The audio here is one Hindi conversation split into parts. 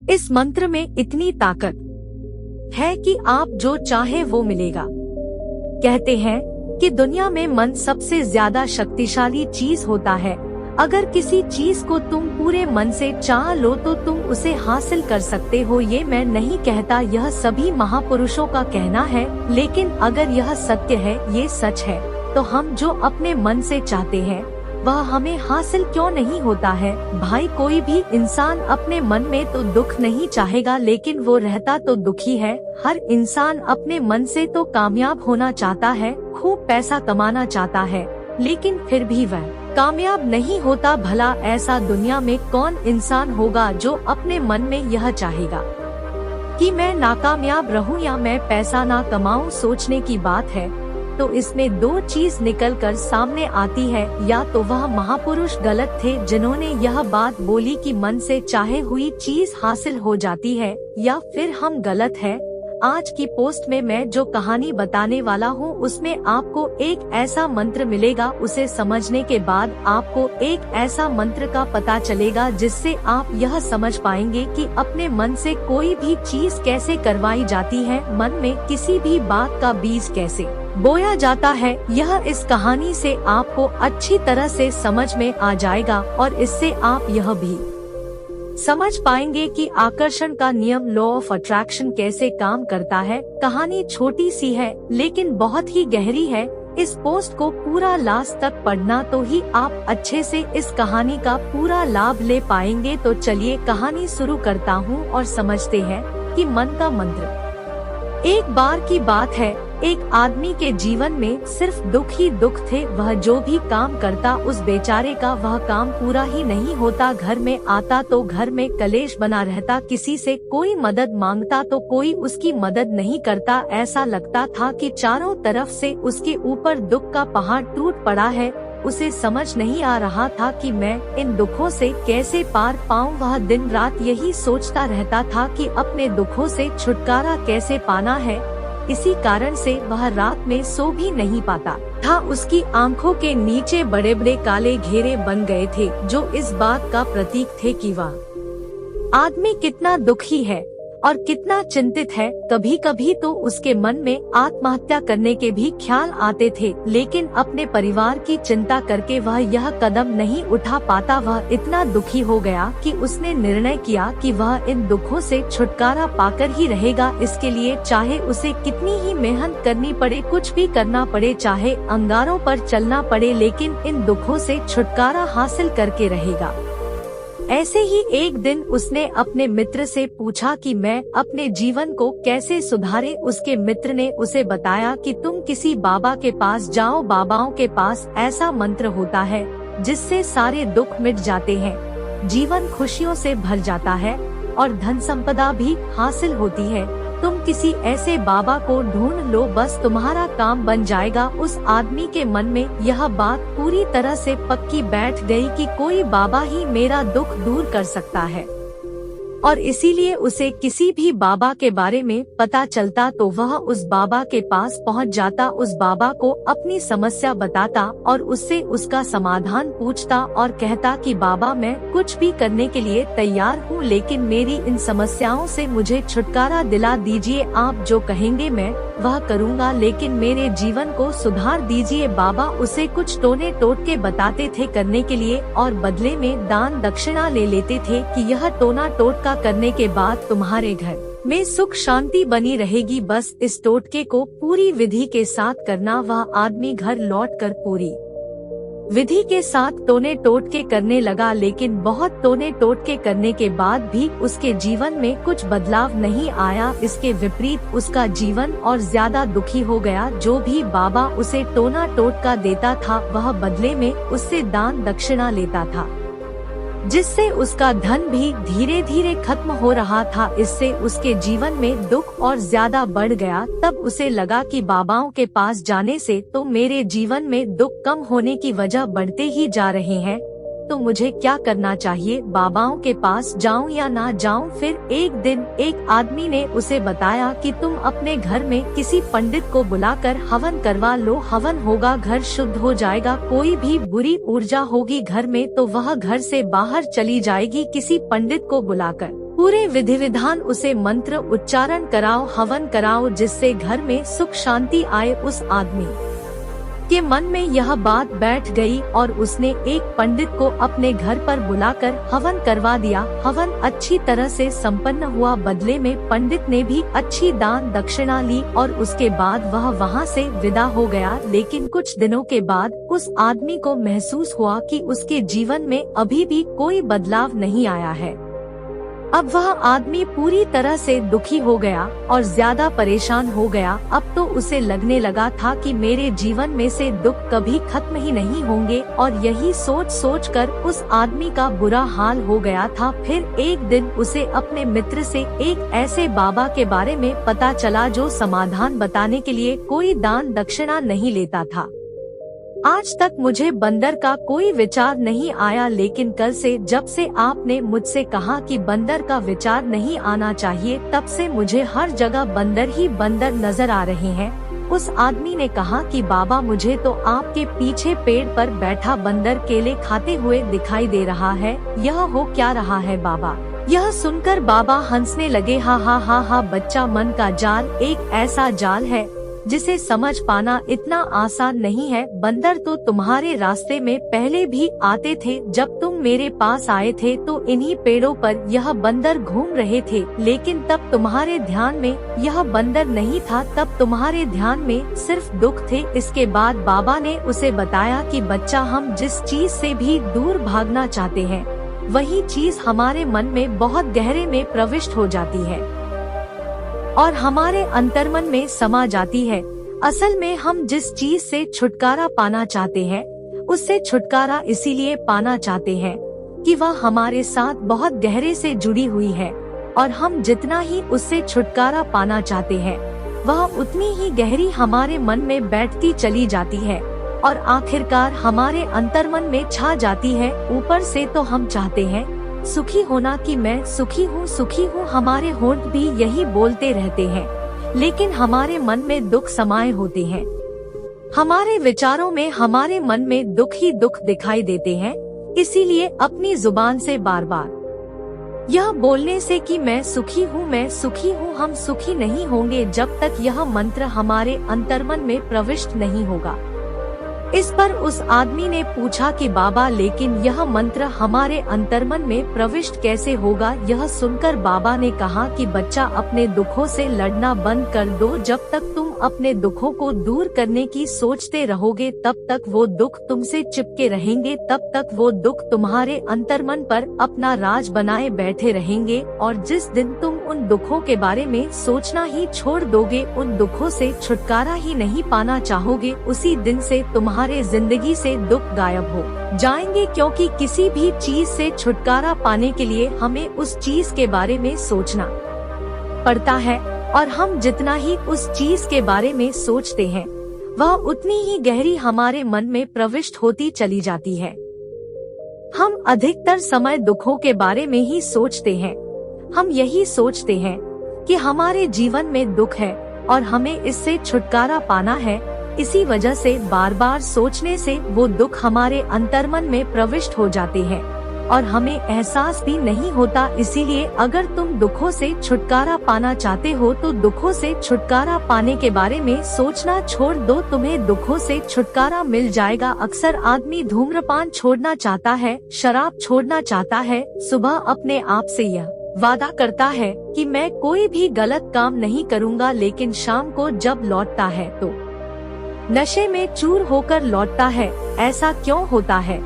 इस मंत्र में इतनी ताकत है कि आप जो चाहे वो मिलेगा। कहते हैं कि दुनिया में मन सबसे ज्यादा शक्तिशाली चीज होता है। अगर किसी चीज को तुम पूरे मन से चाह लो तो तुम उसे हासिल कर सकते हो। ये मैं नहीं कहता, यह सभी महापुरुषों का कहना है। लेकिन अगर यह सत्य है, ये सच है, तो हम जो अपने मन से चाहते हैं वह हमें हासिल क्यों नहीं होता है। भाई, कोई भी इंसान अपने मन में तो दुख नहीं चाहेगा, लेकिन वो रहता तो दुखी है। हर इंसान अपने मन से तो कामयाब होना चाहता है, खूब पैसा कमाना चाहता है, लेकिन फिर भी वह कामयाब नहीं होता। भला ऐसा दुनिया में कौन इंसान होगा जो अपने मन में यह चाहेगा कि मैं नाकामयाब रहूं या मैं पैसा ना कमाऊं। सोचने की बात है तो इसमें दो चीज निकल कर सामने आती है, या तो वह महापुरुष गलत थे जिन्होंने यह बात बोली कि मन से चाहे हुई चीज हासिल हो जाती है, या फिर हम गलत हैं। आज की पोस्ट में मैं जो कहानी बताने वाला हूँ उसमें आपको एक ऐसा मंत्र मिलेगा। उसे समझने के बाद आपको एक ऐसा मंत्र का पता चलेगा जिससे आप यह समझ पाएंगे कि अपने मन से कोई भी चीज कैसे करवाई जाती है, मन में किसी भी बात का बीज कैसे बोया जाता है। यह इस कहानी से आपको अच्छी तरह से समझ में आ जाएगा और इससे आप यह भी समझ पाएंगे कि आकर्षण का नियम, लॉ ऑफ अट्रैक्शन, कैसे काम करता है। कहानी छोटी सी है लेकिन बहुत ही गहरी है। इस पोस्ट को पूरा लास्ट तक पढ़ना तो ही आप अच्छे से इस कहानी का पूरा लाभ ले पाएंगे। तो चलिए कहानी शुरू करता हूँ और समझते हैं कि मन का मंत्र। एक बार की बात है, एक आदमी के जीवन में सिर्फ दुख ही दुख थे। वह जो भी काम करता उस बेचारे का वह काम पूरा ही नहीं होता। घर में आता तो घर में कलेश बना रहता, किसी से कोई मदद मांगता तो कोई उसकी मदद नहीं करता। ऐसा लगता था कि चारों तरफ से उसके ऊपर दुख का पहाड़ टूट पड़ा है। उसे समझ नहीं आ रहा था कि मैं इन दुखों से कैसे पार पाऊं। वह दिन रात यही सोचता रहता था कि अपने दुखों से छुटकारा कैसे पाना है। इसी कारण से वह रात में सो भी नहीं पाता था। उसकी आंखों के नीचे बड़े बड़े काले घेरे बन गए थे, जो इस बात का प्रतीक थे कि वह आदमी कितना दुखी है और कितना चिंतित है। कभी कभी तो उसके मन में आत्महत्या करने के भी ख्याल आते थे, लेकिन अपने परिवार की चिंता करके वह यह कदम नहीं उठा पाता। वह इतना दुखी हो गया कि उसने निर्णय किया कि वह इन दुखों से छुटकारा पाकर ही रहेगा। इसके लिए चाहे उसे कितनी ही मेहनत करनी पड़े, कुछ भी करना पड़े, चाहे अंगारों पर चलना पड़े, लेकिन इन दुखों से छुटकारा हासिल करके रहेगा। ऐसे ही एक दिन उसने अपने मित्र से पूछा कि मैं अपने जीवन को कैसे सुधारे। उसके मित्र ने उसे बताया कि तुम किसी बाबा के पास जाओ। बाबाओं के पास ऐसा मंत्र होता है जिससे सारे दुख मिट जाते हैं, जीवन खुशियों से भर जाता है और धन संपदा भी हासिल होती है। तुम किसी ऐसे बाबा को ढूंढ लो, बस तुम्हारा काम बन जाएगा। उस आदमी के मन में यह बात पूरी तरह से पक्की बैठ गई कि कोई बाबा ही मेरा दुख दूर कर सकता है, और इसीलिए उसे किसी भी बाबा के बारे में पता चलता तो वह उस बाबा के पास पहुंच जाता, उस बाबा को अपनी समस्या बताता और उससे उसका समाधान पूछता और कहता कि बाबा, मैं कुछ भी करने के लिए तैयार हूँ, लेकिन मेरी इन समस्याओं से मुझे छुटकारा दिला दीजिए। आप जो कहेंगे मैं वह करूँगा, लेकिन मेरे जीवन को सुधार दीजिए। बाबा उसे कुछ टोने टोटके बताते थे करने के लिए और बदले में दान दक्षिणा ले लेते थे कि यह टोना टोटका करने के बाद तुम्हारे घर में सुख शांति बनी रहेगी। बस इस टोटके को पूरी विधि के साथ करना। वह आदमी घर लौटकर पूरी विधि के साथ टोने टोटके करने लगा, लेकिन बहुत टोने टोटके करने के बाद भी उसके जीवन में कुछ बदलाव नहीं आया। इसके विपरीत उसका जीवन और ज्यादा दुखी हो गया। जो भी बाबा उसे टोना टोटका देता था वह बदले में उससे दान दक्षिणा लेता था, जिससे उसका धन भी धीरे धीरे खत्म हो रहा था। इससे उसके जीवन में दुख और ज्यादा बढ़ गया। तब उसे लगा कि बाबाओं के पास जाने से तो मेरे जीवन में दुख कम होने की वजह बढ़ते ही जा रहे हैं, तो मुझे क्या करना चाहिए, बाबाओं के पास जाऊं या ना जाऊं। फिर एक दिन एक आदमी ने उसे बताया कि तुम अपने घर में किसी पंडित को बुलाकर हवन करवा लो, हवन होगा, घर शुद्ध हो जाएगा। कोई भी बुरी ऊर्जा होगी घर में तो वह घर से बाहर चली जाएगी। किसी पंडित को बुलाकर पूरे विधि विधान उसे मंत्र उच्चारण कराओ, हवन कराओ, जिससे घर में सुख शांति आए। उस आदमी के मन में यह बात बैठ गई और उसने एक पंडित को अपने घर पर बुलाकर हवन करवा दिया। हवन अच्छी तरह से संपन्न हुआ। बदले में पंडित ने भी अच्छी दान दक्षिणा ली और उसके बाद वह वहां से विदा हो गया। लेकिन कुछ दिनों के बाद उस आदमी को महसूस हुआ कि उसके जीवन में अभी भी कोई बदलाव नहीं आया है। अब वह आदमी पूरी तरह से दुखी हो गया और ज्यादा परेशान हो गया। अब तो उसे लगने लगा था कि मेरे जीवन में से दुख कभी खत्म ही नहीं होंगे, और यही सोच सोच कर उस आदमी का बुरा हाल हो गया था। फिर एक दिन उसे अपने मित्र से एक ऐसे बाबा के बारे में पता चला जो समाधान बताने के लिए कोई दान दक्षिणा नहीं लेता था। आज तक मुझे बंदर का कोई विचार नहीं आया, लेकिन कल से जब से आपने मुझसे कहा कि बंदर का विचार नहीं आना चाहिए, तब से मुझे हर जगह बंदर ही बंदर नजर आ रहे हैं। उस आदमी ने कहा कि बाबा, मुझे तो आपके पीछे पेड़ पर बैठा बंदर केले खाते हुए दिखाई दे रहा है। यह हो क्या रहा है बाबा? यह सुनकर बाबा हंसने लगे। हा हा हा हा बच्चा, मन का जाल एक ऐसा जाल है जिसे समझ पाना इतना आसान नहीं है। बंदर तो तुम्हारे रास्ते में पहले भी आते थे। जब तुम मेरे पास आए थे तो इन्हीं पेड़ों पर यह बंदर घूम रहे थे, लेकिन तब तुम्हारे ध्यान में यह बंदर नहीं था, तब तुम्हारे ध्यान में सिर्फ दुख थे। इसके बाद बाबा ने उसे बताया कि बच्चा, हम जिस चीज से भी दूर भागना चाहते हैं, वही चीज हमारे मन में बहुत गहरे में प्रविष्ट हो जाती है और हमारे अंतर्मन में समा जाती है। असल में हम जिस चीज से छुटकारा पाना चाहते हैं, उससे छुटकारा इसीलिए पाना चाहते हैं कि वह हमारे साथ बहुत गहरे से जुड़ी हुई है, और हम जितना ही उससे छुटकारा पाना चाहते हैं, वह उतनी ही गहरी हमारे मन में बैठती चली जाती है और आखिरकार हमारे अंतर्मन में छा जाती है। ऊपर से तो हम चाहते हैं सुखी होना कि मैं सुखी हूँ, हमारे होंठ भी यही बोलते रहते हैं, लेकिन हमारे मन में दुख समाये होते हैं। हमारे विचारों में, हमारे मन में दुख ही दुख दिखाई देते हैं। इसीलिए अपनी जुबान से बार बार यह बोलने से कि मैं सुखी हूँ, हम सुखी नहीं होंगे जब तक यह मंत्र हमारे अंतर्मन में प्रविष्ट नहीं होगा। इस पर उस आदमी ने पूछा कि बाबा, लेकिन यह मंत्र हमारे अंतर्मन में प्रविष्ट कैसे होगा? यह सुनकर बाबा ने कहा कि बच्चा, अपने दुखों से लड़ना बंद कर दो। जब तक तुम अपने दुखों को दूर करने की सोचते रहोगे, तब तक वो दुख तुमसे चिपके रहेंगे, तब तक वो दुख तुम्हारे अंतर्मन पर अपना राज बनाए बैठे रहेंगे। और जिस दिन तुम उन दुखों के बारे में सोचना ही छोड़ दोगे, उन दुखों से छुटकारा ही नहीं पाना चाहोगे, उसी दिन से तुम्हारे जिंदगी से दुख गायब हो जाएंगे। क्योंकि किसी भी चीज से छुटकारा पाने के लिए हमें उस चीज के बारे में सोचना पड़ता है, और हम जितना ही उस चीज के बारे में सोचते हैं, वह उतनी ही गहरी हमारे मन में प्रविष्ट होती चली जाती है। हम अधिकतर समय दुखों के बारे में ही सोचते हैं। हम यही सोचते हैं कि हमारे जीवन में दुख है और हमें इससे छुटकारा पाना है। इसी वजह से बार बार सोचने से वो दुख हमारे अंतर्मन में प्रविष्ट हो जाते हैं और हमें एहसास भी नहीं होता। इसीलिए अगर तुम दुखों से छुटकारा पाना चाहते हो तो दुखों से छुटकारा पाने के बारे में सोचना छोड़ दो, तुम्हें दुखों से छुटकारा मिल जाएगा। अक्सर आदमी धूम्रपान छोड़ना चाहता है, शराब छोड़ना चाहता है, सुबह अपने आप से यह वादा करता है कि मैं कोई भी गलत काम नहीं करूँगा, लेकिन शाम को जब लौटता है तो नशे में चूर होकर लौटता है। ऐसा क्यों होता है?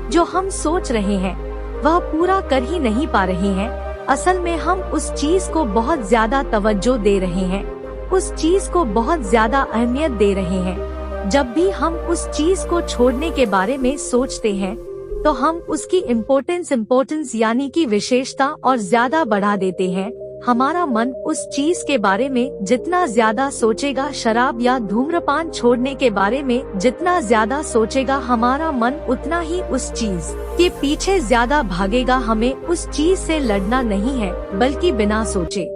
जो हम सोच रहे हैं वह पूरा कर ही नहीं पा रहे हैं। असल में हम उस चीज को बहुत ज्यादा तवज्जो दे रहे हैं, उस चीज को बहुत ज्यादा अहमियत दे रहे हैं। जब भी हम उस चीज को छोड़ने के बारे में सोचते हैं तो हम उसकी इम्पोर्टेंस यानी कि विशेषता और ज्यादा बढ़ा देते हैं। हमारा मन उस चीज के बारे में जितना ज्यादा सोचेगा, शराब या धूम्रपान छोड़ने के बारे में जितना ज्यादा सोचेगा, हमारा मन उतना ही उस चीज के पीछे ज्यादा भागेगा। हमें उस चीज से लड़ना नहीं है, बल्कि बिना सोचे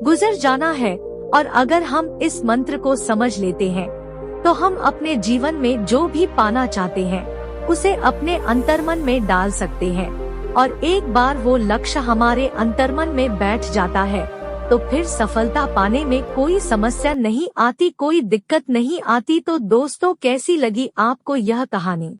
गुजर जाना है। और अगर हम इस मंत्र को समझ लेते हैं तो हम अपने जीवन में जो भी पाना चाहते हैं उसे अपने अंतर्मन में डाल सकते हैं। और एक बार वो लक्ष्य हमारे अंतर्मन में बैठ जाता है तो फिर सफलता पाने में कोई समस्या नहीं आती, कोई दिक्कत नहीं आती। तो दोस्तों, कैसी लगी आपको यह कहानी?